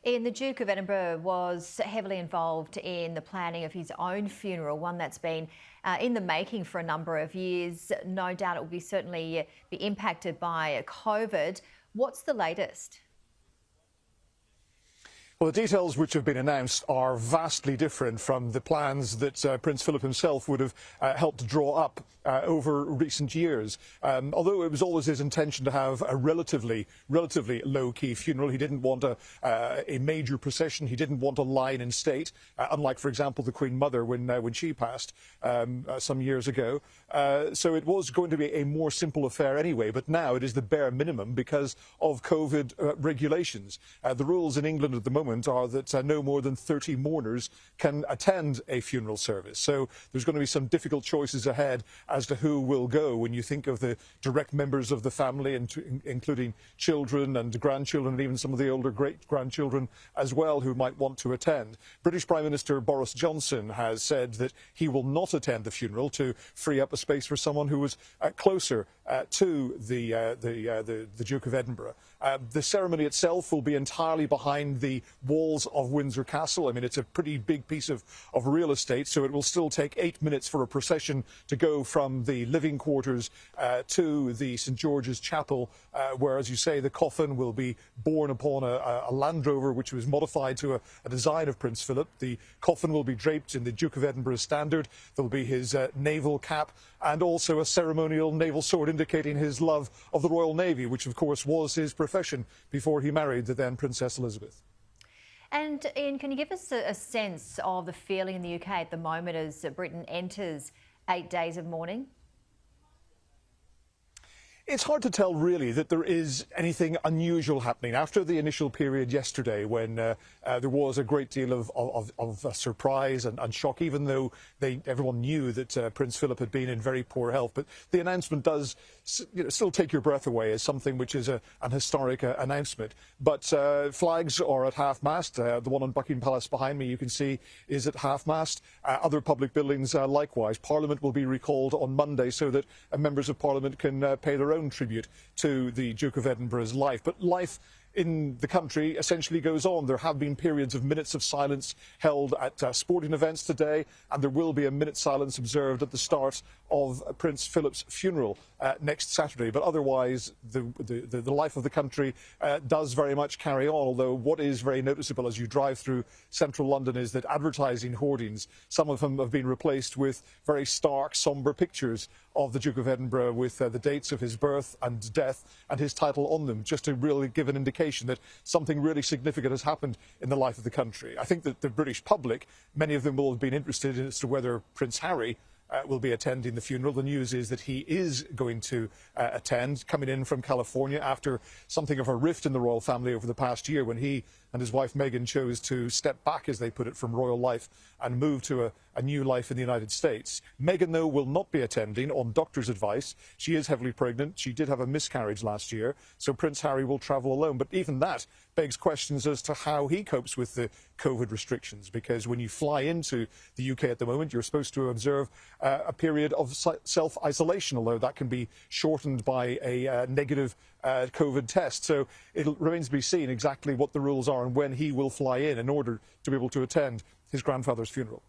The Duke of Edinburgh was heavily involved in the planning of his own funeral, one that's been in the making for a number of years. No doubt it will certainly be impacted by COVID. What's the latest? Well, the details which have been announced are vastly different from the plans that Prince Philip himself would have helped draw up over recent years. Although it was always his intention to have a relatively low-key funeral, he didn't want a major procession. He didn't want a line in state, unlike, for example, the Queen Mother when she passed some years ago. So it was going to be a more simple affair anyway, but now it is the bare minimum because of COVID regulations. The rules in England at the moment are that no more than 30 mourners can attend a funeral service. So there's going to be some difficult choices ahead as to who will go when you think of the direct members of the family, including children and grandchildren and even some of the older great-grandchildren as well who might want to attend. British Prime Minister Boris Johnson has said that he will not attend the funeral to free up a space for someone who was closer to the Duke of Edinburgh. The ceremony itself will be entirely behind the walls of Windsor Castle. I mean, it's a pretty big piece of real estate, so it will still take 8 minutes for a procession to go from the living quarters to the St George's Chapel, where, as you say, the coffin will be borne upon a Land Rover, which was modified to a design of Prince Philip. The coffin will be draped in the Duke of Edinburgh standard. There will be his naval cap and also a ceremonial naval sword indicating his love of the Royal Navy, which, of course, was his profession before he married the then Princess Elizabeth. And Ian, can you give us a sense of the feeling in the UK at the moment as Britain enters 8 days of mourning? It's hard to tell, really, that there is anything unusual happening. After the initial period yesterday, when there was a great deal of surprise and shock, even though everyone knew that Prince Philip had been in very poor health. But the announcement does still take your breath away as something which is an historic announcement. But flags are at half-mast. The one on Buckingham Palace behind me, you can see, is at half-mast. Other public buildings likewise. Parliament will be recalled on Monday so that members of Parliament can pay their own tribute to the Duke of Edinburgh's life. But life in the country essentially goes on. There have been periods of minutes of silence held at sporting events today, and there will be a minute's silence observed at the start of Prince Philip's funeral next Saturday. But otherwise, the life of the country does very much carry on, although what is very noticeable as you drive through central London is that advertising hoardings, some of them have been replaced with very stark, sombre pictures of the Duke of Edinburgh with the dates of his birth and death and his title on them, just to really give an indication that something really significant has happened in the life of the country. I think that the British public, many of them will have been interested as to whether Prince Harry will be attending the funeral. The news is that he is going to attend, coming in from California after something of a rift in the royal family over the past year when he and his wife Meghan chose to step back, as they put it, from royal life and move to a new life in the United States. Meghan, though, will not be attending on doctor's advice. She is heavily pregnant. She did have a miscarriage last year, so Prince Harry will travel alone. But even that begs questions as to how he copes with the COVID restrictions, because when you fly into the UK at the moment, you're supposed to observe a period of self-isolation, although that can be shortened by a negative COVID test. So it remains to be seen exactly what the rules are and when he will fly in order to be able to attend his grandfather's funeral.